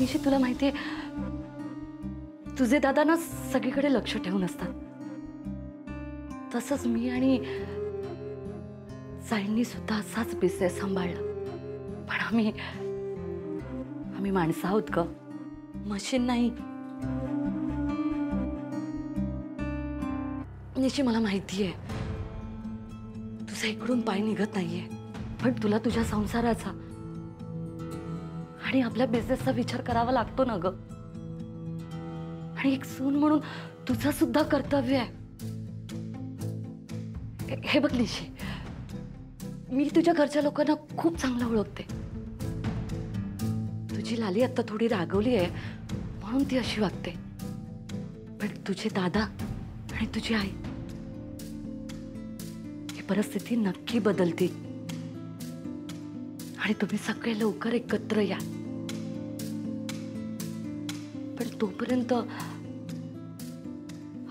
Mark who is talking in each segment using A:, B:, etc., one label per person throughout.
A: निशी तुला माहितीये तुझे दादा ना सगळीकडे लक्ष ठेवून असतात, तसंच मी आणि साईंनी सुद्धा असाच बिझनेस सांभाळला. पण आम्ही माणसं आहोत ग, मशीन नाही. निशी मला माहितीये तुझा इकडून पाय निघत नाहीये, पण तुला तुझ्या संसाराचा आणि आपल्या बिझनेसचा विचार करावा लागतो ना ग. आणि एक सून म्हणून तुझं सुद्धा कर्तव्य आहे. हे बघ निशी, मी तुझ्या घरच्या लोकांना खूप चांगलं ओळखते. तुझी लाली आता थोडी रागवली आहे म्हणून ती अशी वागते, पण तुझे दादा आणि तुझी आई ही परिस्थिती नक्की बदलते आणि तुम्ही सगळे लवकर एकत्र या. पण तोपर्यंत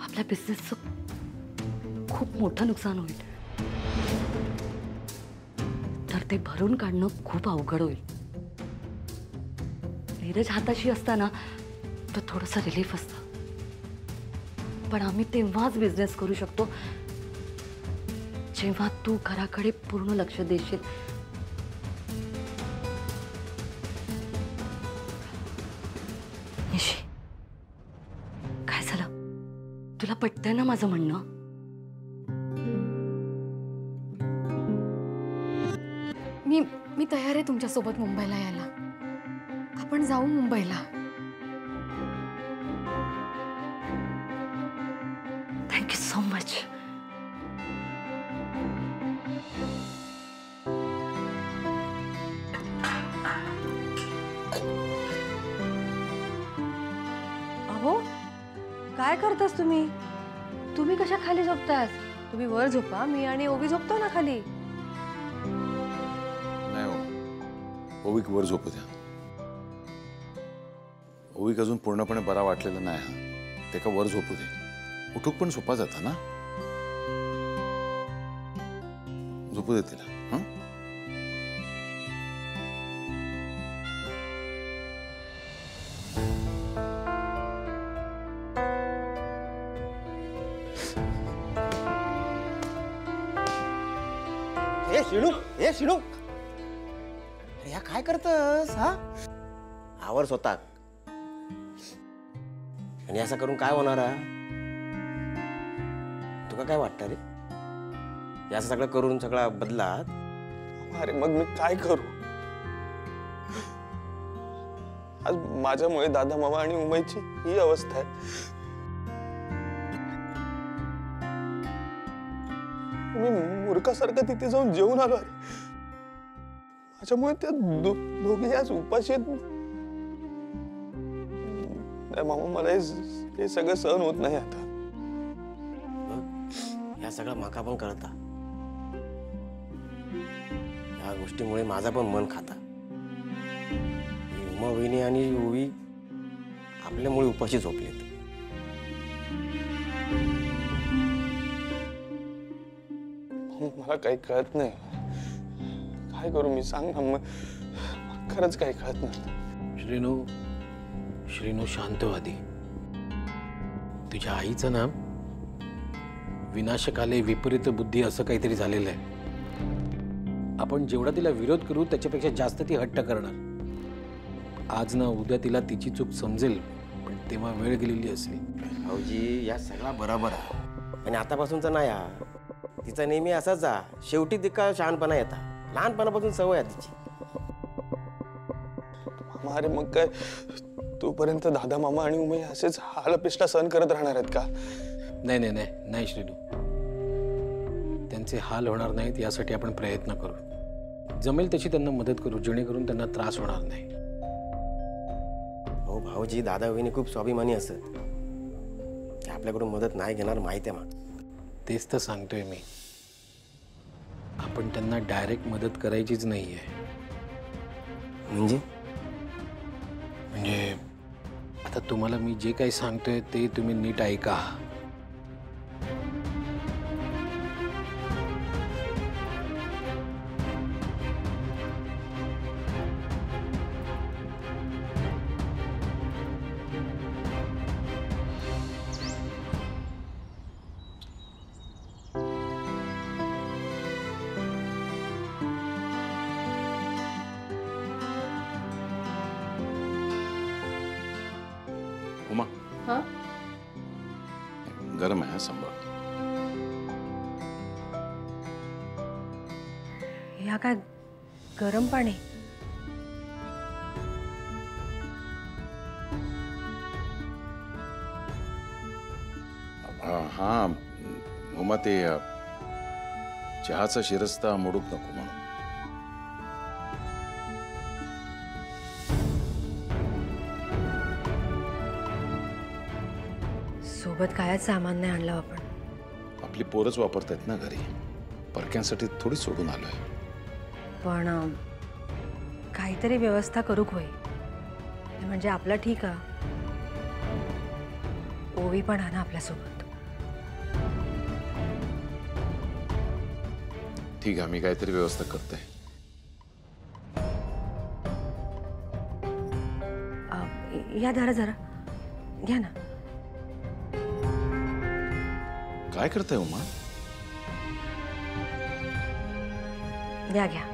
A: आपल्या बिझनेसचं खूप मोठं नुकसान होईल, तर ते भरून काढणं खूप अवघड होईल. नीरज हाताशी असताना तो थोडंसं रिलीफ असतं, पण आम्ही तेव्हाच बिझनेस करू शकतो जेव्हा तू घराकडे पूर्ण लक्ष देशील. निशी, काय झालं? तुला पटतंय ना माझं म्हणणं?
B: मी तयार आहे तुमच्यासोबत मुंबईला यायला. आपण जाऊ मुंबईला.
A: Thank you so much.
C: अहो, काय करतास तुम्ही? तुम्ही कशा खाली झोपतास? तुम्ही वर झोपा, मी आणि ओवी झोपतो ना खाली.
D: नाही हो, ओवीक वर झोपू द्या. ओवीक अजून पूर्णपणे बरा वाटलेला नाही. हा, ते का वर झोपू दे. उठूक पण सोपा जाता ना, झोपू दे तिला. हं?
E: ए शिणू, या काय करतस? हा, आवर स्वतः. आणि असं करून काय होणार? तुका काय वाटतं रे? हे असं सगळं करून सगळा बदलात?
F: अरे मग मी काय करू? आज माझ्यामुळे दादा मामा आणि उमईची ही अवस्था आहे. मी मूर्खासारखं तिथे जाऊन जेवून आलो. अरे माझ्यामुळे त्या दोघे आज उपाशी आहेत. मामा, मला हे सगळं सहन होत नाही आता.
E: या सगळं माका पण कळता. या गोष्टीमुळे माझा पण मन खाता. उमा वहिनी आणि ओवी आपल्यामुळे उपाशी झोपलेत.
F: मला काही कळत नाही. काय करू मी, सांग ना. मग खरंच काही कळत नाही.
G: श्रीनू शांतवादी. तुझ्या आईचं नाम विनाशकाले विपरीत बुद्धी असं काहीतरी झालेलं आहे. आपण जेवढा तिला विरोध करू त्याच्यापेक्षा जास्त ती हट्ट करणार. आज ना उद्या तिला तिची चूक समजेल, पण तेव्हा वेळ गेलेली असली.
E: भाऊजी, या सगळा बरोबर आहे, आणि आतापासूनचा नाही. हा तिचा नेहमी असाच जा. शेवटी तिका शहाणपणा येता. लहानपणापासून सवय आहे तिची.
F: मामा, अरे मग काय तोपर्यंत दादा मामा आणि उमई असेच हालअपेष्टा सहन करत राहणार आहेत का?
G: नाही नाही नाही नाही श्रीनू, त्यांचे हाल होणार नाहीत यासाठी आपण प्रयत्न करू. जमेल तशी त्यांना मदत करू, जेणेकरून त्यांना त्रास होणार नाही.
E: हो भाऊजी, दादा वहिनी खूप स्वाभिमानी असत. ते आपल्याकडून मदत नाही घेणार, माहिती आहे मला.
G: तेच तर सांगतोय मी. आपण त्यांना डायरेक्ट मदत करायचीच नाहीये.
E: म्हणजे
G: आता तुम्हाला मी जे काही सांगतोय ते तुम्ही नीट ऐका.
D: उमा
C: हा
D: गरम आहे, सांभाळ.
C: ह्या काय गरम पाणी?
D: हा उमा, ते चहाचा शिरस्ता मोडूक नको म्हणून.
C: सोबत कायच सामान नाही आणलं आपण.
D: आपली पोरच वापरतायत ना घरी, परक्यांसाठी थोडी सोडून आलोय.
C: पण काहीतरी व्यवस्था करूक होई, म्हणजे आपलं ठीक आहे. ओवी पण आहे ना आपल्यासोबत.
D: ठीक आहे, मी काहीतरी व्यवस्था करते.
C: या धरा जरा घ्या ना.
D: काय करताय उमा?
C: घ्या घ्या.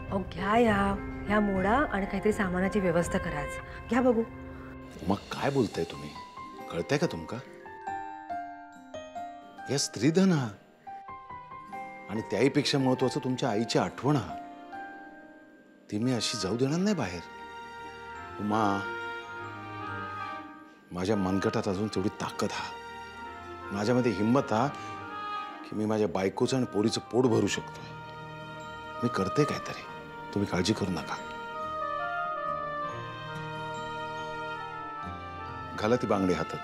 C: अहो घ्या, ह्या मोडा आणि काहीतरी सामानाची व्यवस्था करा. आज घ्या बघू.
D: उमा काय बोलताय तुम्ही? कळतंय का तुमका? या स्त्रीधन हा, आणि त्याहीपेक्षा महत्वाचं तुमच्या आईची आठवण हा. ती मी अशी जाऊ देणार नाही बाहेर. उमा, माझ्या मनगटात अजून तेवढी ताकद हा, माझ्यामध्ये हिंमत हा की मी माझ्या बायकोचं आणि पोरीचं पोट भरू शकतोय. मी करते काहीतरी, तुम्ही काळजी करू नका. घाला ती बांगडी हातात.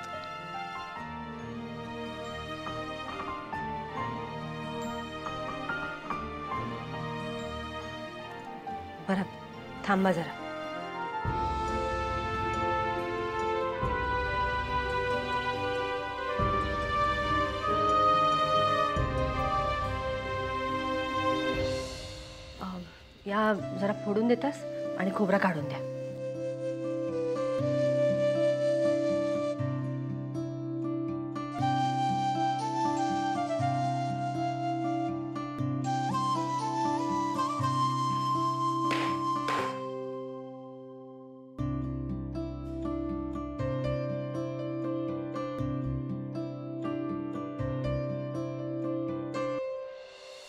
C: बरं थांबा जरा. या जरा फोडून देतास आणि खोबरा काढून द्या.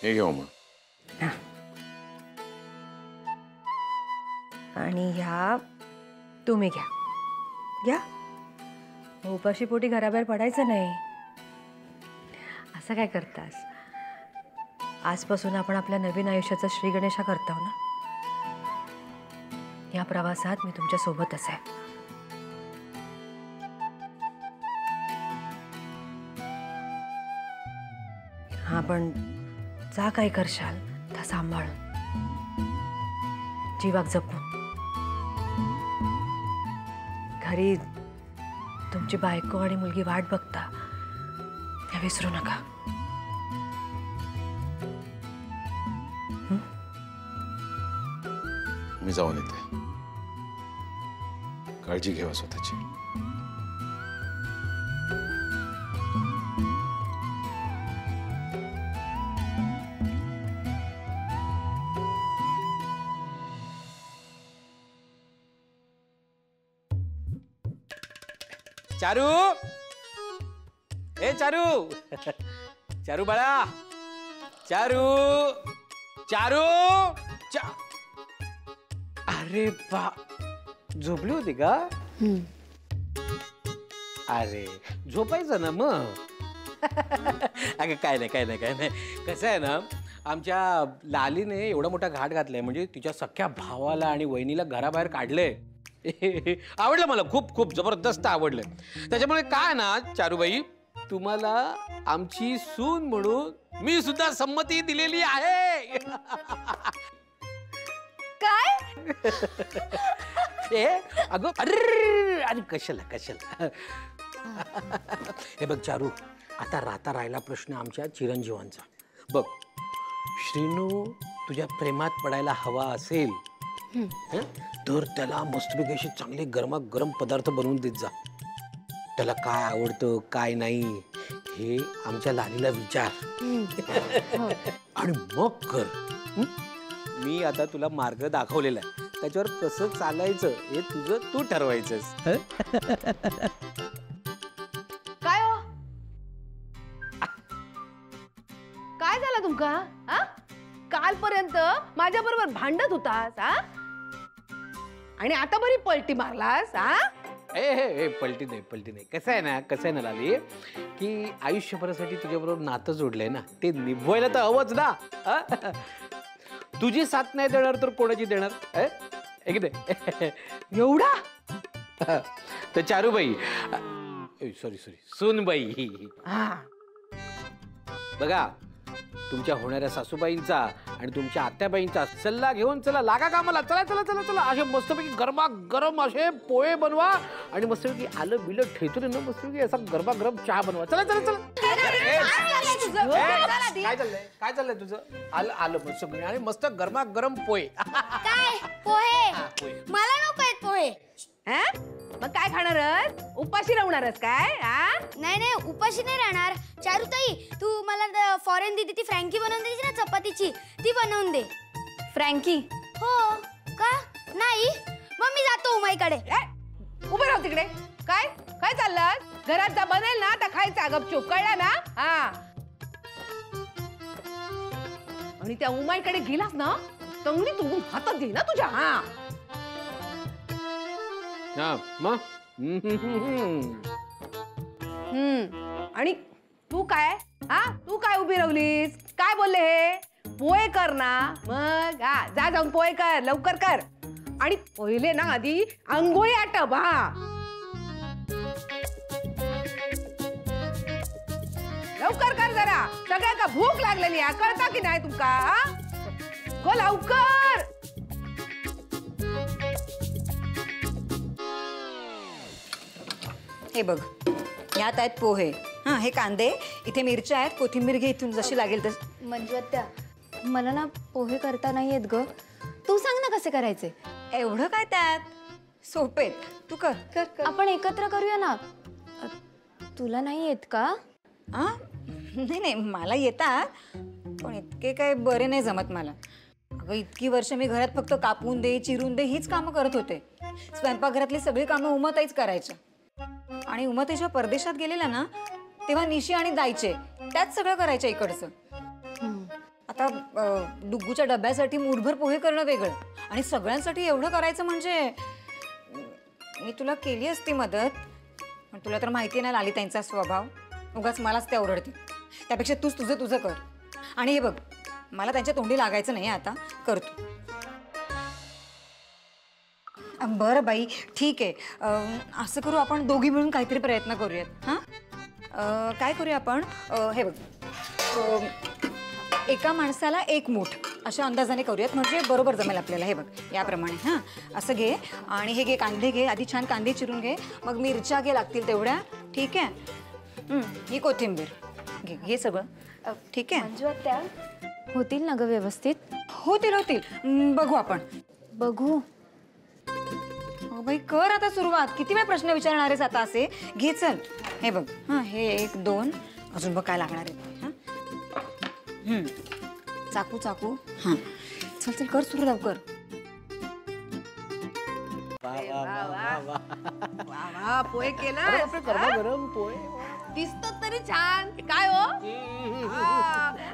D: हे घेऊ मग.
C: आणि ह्या तुम्ही घ्या. घ्या. उपाशी पोटी घराबाहेर पडायचं नाही. असं काय करतास? आजपासून आपण आपल्या नवीन आयुष्याचा श्री गणेशा करतो ना. या प्रवासात मी तुमच्या सोबतच आहे. हा पण जा काय करशाल तर सांभाळ. जीवाक जपून. घरी तुमची बायको आणि मुलगी वाट बघता, हे विसरू नका.
D: मी जाऊन येते. काळजी घ्यावा स्वतःची.
G: चारू, ए चारू, चारू बाळा, चारू, चारू, अरे बा, झोपली होती का? अरे झोपायचं ना मग. अगं काय नाही, काय नाही, काय नाही. कसं आहे ना, आमच्या लालीने एवढा मोठा घाट घातलाय, म्हणजे तिच्या सख्या भावाला आणि वहिनीला घराबाहेर काढले. आवडलं मला, खूप खूप जबरदस्त आवडलं. त्याच्यामुळे काय ना चारूबाई, तुम्हाला आमची सून म्हणून मी सुद्धा संमती दिलेली आहे.
B: काय?
G: अगं अरे अरे कशाला कशाला. हे बघ चारू, आता राहिला प्रश्न आमच्या चिरंजीवांचा. बघ, श्रीनू तुझ्या प्रेमात पडायला हवा असेल हं? तर त्याला मस्तपैकी असे चांगले गरमागरम पदार्थ बनवून देत जा. त्याला काय आवडतं काय नाही हे आमच्या लालीला विचार आणि मग कर. हं? मी आता तुला मार्ग दाखवलेला आहे, त्याच्यावर कसं चालायचं हे तुझं तू ठरवायचंस.
C: काय हो काय झालं तुमका? कालपर्यंत माझ्या बरोबर भांडत होतास आणि आता बरी पलटी मारलास.
G: ए पलटी नाही. कसं आहे ना लाली, की आयुष्यभरासाठी तुझ्याबरोबर नातं जोडलंय ना, ते निभवायला तर हवंच ना. तुझी साथ नाही देणार तर कोणाची देणार?
C: एवढा
G: तर चारूबाई, सॉरी सूनबाई, बघा तुमच्या होणाऱ्या सासूबाईंचा आणि तुमच्या आत्याबाईंचा सल्ला घेऊन चला, लागा कामाला. चला असे मस्तपैकी गरमागरम असे पोहे बनवा आणि मस्तपैकी आलं बिलं ठेचून ना मस्तपैकी असा गरमागरम चहा बनवा. चला काय चाललंय तुझं? आलं मस्त आणि मस्त गरमागरम पोहे.
H: काय पोहे? मला नको आहेत पोहे.
C: मग काय खाणारच? उपाशी राहणारच काय?
H: नाही उपाशी नाही राहणार. चारुताई, तू मला फॉरेन दीदी ती फ्रँकी बनवून द्यायची ना चपातीची, ती बनवून दे.
B: फ्रँकी?
H: हो का? नाही मग मी जातो उमाईकडे.
C: उभे राहू तिकडे. काय काय चाललं? घरात जा बनेल ना तर खायचा गपचूप, कळला ना? आणि त्या उमाईकडे गेलास ना तंगडी तोडून हातात घे ना तुझ्या.
G: मग
C: आणि तू काय तू काय उभी राहलीस? काय बोलले हे? पोहे कर ना. मग जा जाऊन पोहे कर, लवकर कर. आणि पहिले ना आधी अंघोळी आटप. लवकर कर जरा, सगळ्या का भूक लागलेली आहे, कळता की नाही तुमका? गो लवकर.
I: हे बघ, यात आहेत पोहे, हे कांदे, इथे मिरच्या आहेत, कोथिंबीर घे इथून जशी लागेल तशी.
B: मंजू आत्या, मला ना पोहे करता नाही येत ग. तू सांग ना कसे करायचे.
I: एवढं काय त्यात? सोपे, तू कर.
B: आपण एकत्र करूया ना. तुला नाही येत का?
I: नाही मला येतात, पण इतके काय बरे नाही जमत मला. अगं इतकी वर्ष मी घरात फक्त कापून दे चिरून दे हीच कामं करत होते. स्वयंपाकघरातली सगळी कामं उमाताईच करायच्या. आणि उमाताईच्या परदेशात गेलेल्या ना तेव्हा निशी आणि दायचे त्याच सगळं करायच्या इकडचं. आता डुग्गूच्या डब्यासाठी मूठभर पोहे करणं वेगळं आणि सगळ्यांसाठी एवढं करायचं म्हणजे मी तुला केली असती मदत, पण तुला तर माहिती आहे ना लालिताईंचा स्वभाव, उगाच मलाच त्या ओरडते. त्यापेक्षा तूच तुझं कर. आणि हे बघ, मला त्यांच्या तोंडी लागायचं नाही आता, करतो. बरं बाई ठीक आहे, असं करू आपण दोघी मिळून काहीतरी प्रयत्न करूयात. काय करूया आपण, हे बघ, एका माणसाला एक मूठ अशा अंदाजाने करूयात, म्हणजे बरोबर जमेल आपल्याला. हे बघ याप्रमाणे. असं घे आणि हे घे कांदे घे, आधी छान कांदे चिरून घे, मग मिरच्या घे लागतील तेवढ्या, ठीक आहे. ही कोथिंबीर घे, हे सगळं ठीक आहे.
B: मंजू आत्या, होतील ना ग व्यवस्थित?
I: होतील. बघू आपण.
B: बघू.
I: बाई कर आता सुरुवात, किती वेळ प्रश्न विचारणार आहेस आता असे. घे चल. हे बघ, हे 1 2 अजून बघ काय लागणार आहे. चाकू चल कर सुरू लवकर.
C: पोहे केला
G: गरम पोहे
C: दिसतात तरी छान. काय हो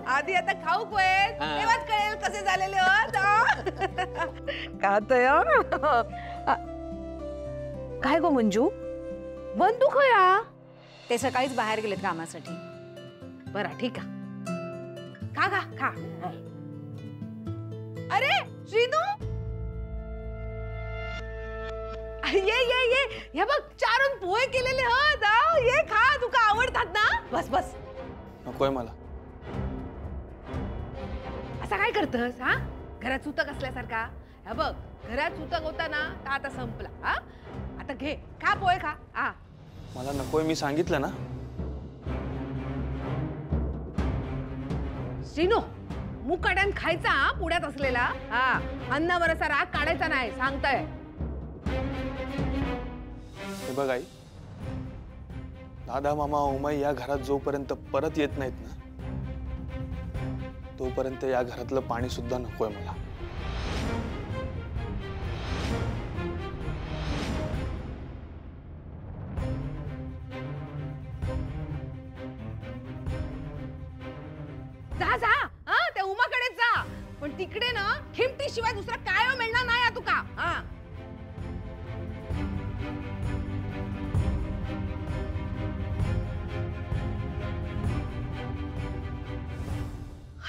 C: आधी आता खाऊ पोहे, तेव्हाच कळेल कसे झालेले. काय गो मंजू, बंदू खया?
I: ते सकाळीच बाहेर गेलेत कामासाठी.
C: बरं ठीक आहे, खा. अरे श्रीनू, ये हे बघ, चारून पोहे केलेले. ये खा, तुका आवडतात ना. बस
F: नकोय मला.
C: असा काय करतस? घरात सुतक असल्यासारखा. हे बघ, घरात सुतक होता ना तर आता संपला. आता घे, खा पोहे खा.
F: मला नकोय, मी सांगितलं ना.
C: श्रीनू, मुकाट्यान खायचा हा, पुण्यात असलेला. हा, अन्नावर असा राग काढायचा नाही, सांगताय.
F: हे बघ आई, दादा मामा उमाई या घरात जोपर्यंत परत येत नाहीत ना, तोपर्यंत या घरातलं पाणी सुद्धा नकोय मला.
C: जा जा, हा, त्या उमाकडेच जा. पण तिकडे ना खिमटीशिवाय दुसरा काय मिळणार नाही हा तुका. हा,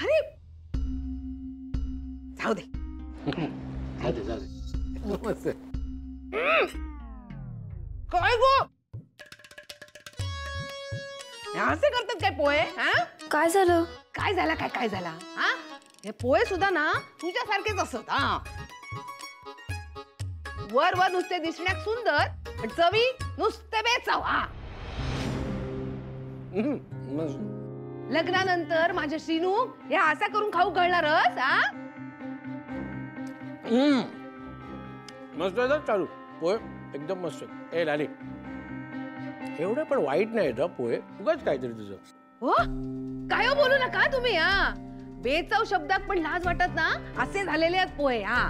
C: अरे जाऊ दे. काय गो, असे करतात काय पोहे? हा,
H: काय झालं?
C: काय झाला? काय झाला? हा, हे पोहे सुद्धा ना तुझ्यासारखेच असत. हा, वर वर नुसते दिसण्यात सुंदर, पण चवी नुसते बेचव. हा, लग्नानंतर माझ्या श्रीनू हे असा करून खाऊ घालणारच. हा,
G: मस्त आहे चालू पोहे, एकदम मस्त. ए लाली, एवढं पण वाईट नाही पोहे, उगाच काहीतरी तुझं.
C: हो, काय हो बोलू नका तुम्ही. हा, बेचव शब्दात पण लाज वाटत ना, असे झालेले आहेत पोहे. हा,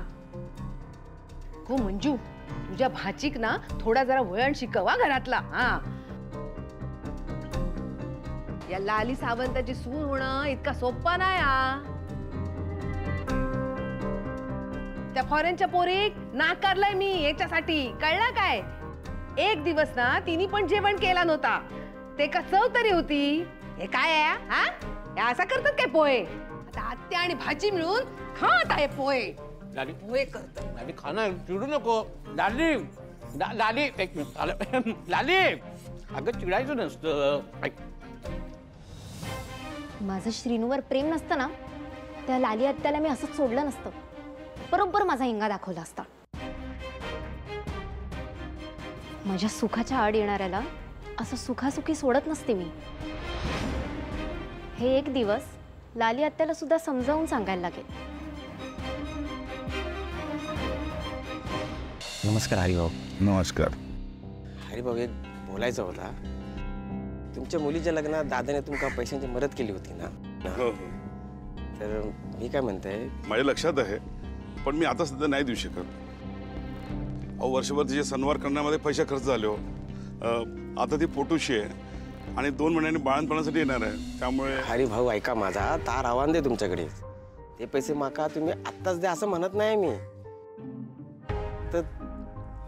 C: हो मंजू, तुझ्या भाचीक ना थोडा जरा वळण शिकवा घरातला. हा, या लाली सावंताची सून होणं इतका सोपा नाही. हा, त्या फॉरेनच्या पोरीक नाकारलंय मी याच्यासाठी, कळलं काय? एक दिवस ना तिने पण जेवण केला नव्हता, ते का चव तरी होती. हे काय आहे? हा, हे असं करतात काय पोहे? आता आत्या आणि भाजी मिळून खात आहे पोहे.
G: लाली,
C: पोहे करतात.
G: लाली खाना, चिडू नको. लाली, लाली, एक मिनिट. लाली, अगं चिडायचं नसतं.
J: माझं श्रीनूवर प्रेम नसतं ना, त्या लाली आत्याला मी असंच सोडलं नसतं. बरोबर माझा हिंगा दाखवला असता. माझ्या सुखाच्या आड येणाऱ्याला असं सुखासुखी सोडत नसते मी. हे एक दिवस लाली आत्याला सुद्धा समजावून सांगायला लागेल.
E: नमस्कार हरिभाऊ.
D: नमस्कार.
E: हरिभाऊ, एक बोलायचं होता. तुमच्या मुलीच्या लग्नात दादाने तुमका पैशांची मदत केली होती ना?
D: हो,
E: तर मी काय म्हणते,
K: माझ्या लक्षात आहे, पण मी आता सध्या नाही देऊ शकत. अहो, वर्षभर तिचे सणवार करण्यामध्ये पैसे खर्च झाले हो. आता ती पोटूशी आहे आणि 2 महिन्यांनी बाळणपणासाठी येणार आहे, त्यामुळे.
E: हरिभाऊ ऐका माझा, तार आव्हान दे तुमच्याकडे. ते पैसे माका तुम्ही आत्ताच द्या असं म्हणत नाही मी. तर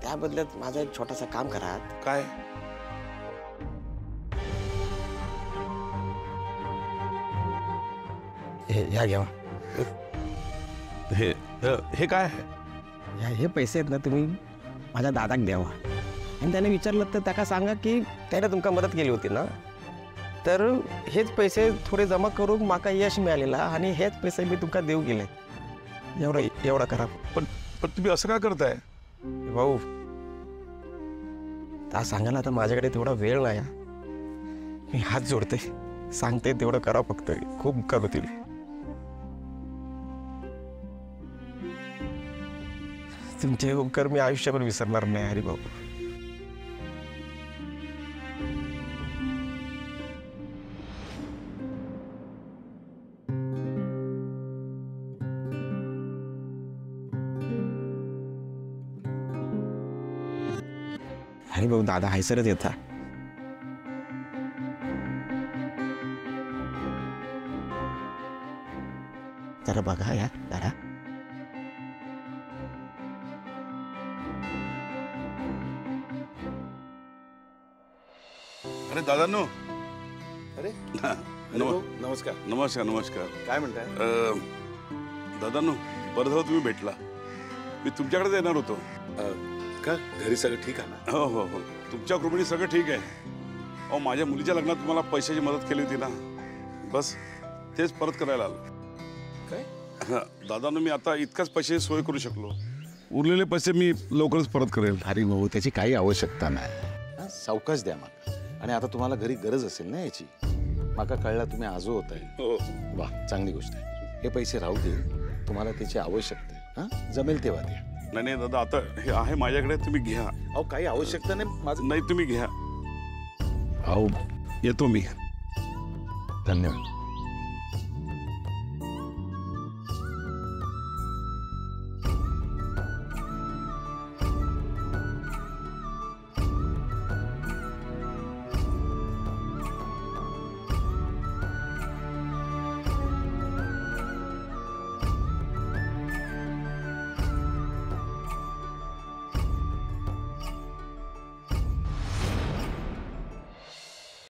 E: त्या बदल्यात माझा एक छोटासा काम करा.
K: काय?
E: या घ्या.
K: हे काय आहे?
E: हे पैसे आहेत ना, तुम्ही माझ्या दादाक द्यावा. आणि त्याने विचारलं तर त्याला सांगा की त्याने तुमका मदत केली होती ना, तर हेच पैसे थोडे जमा करून माका यश मिळालेला आणि हेच पैसे मी तुमका देऊ गेले. एवढा करा.
K: पण तुम्ही असं का करताय
E: भाऊ? त्या सांगायला आता माझ्याकडे तेवढा वेळ नाही. मी हात जोडते, सांगते तेवढं करा फक्त. खूप उपकार होतील. तुमचे उपकार मी आयुष्यभर विसरणार नाही हरिभाऊ. हरिभाऊ, दादा हायसरच येता. जरा बघा या जरा.
K: अरे दादांनो.
D: अरे
K: नमस्कार. नमस्कार. नमस्कार.
D: काय म्हणताय?
K: दादांनो, बरं झालं तुम्ही भेटला. मी तुमच्याकडेच येणार होतो.
D: का घरी सगळं ठीक आहे ना?
K: हो हो हो, तुमच्या कृपेने सगळं ठीक आहे. अहो, माझ्या मुलीच्या लग्नात तुम्हाला पैशाची मदत केली होती ना, बस तेच परत करायला आलो.
D: काय?
K: हां दादांनो, मी आता इतकाच पैसे सोय करू शकलो. उरलेले पैसे मी लवकरच परत करेल.
D: अरे भाऊ, त्याची काही आवश्यकता नाही. सावकाश द्या मला. आणि आता तुम्हाला घरी गरज असेल ना याची. माका कळला तुम्ही आजो होत आहे.
K: हो.
D: वा, चांगली गोष्ट आहे. हे पैसे राहू दे, तुम्हाला त्याची आवश्यकता आहे. हा, जमेल तेव्हा द्या.
K: नाही नाही दादा, आता हे आहे माझ्याकडे, तुम्ही घ्या.
D: अहो काही आवश्यकता नाही माझं.
K: नाही तुम्ही घ्या. अहो येतो मी.
D: धन्यवाद.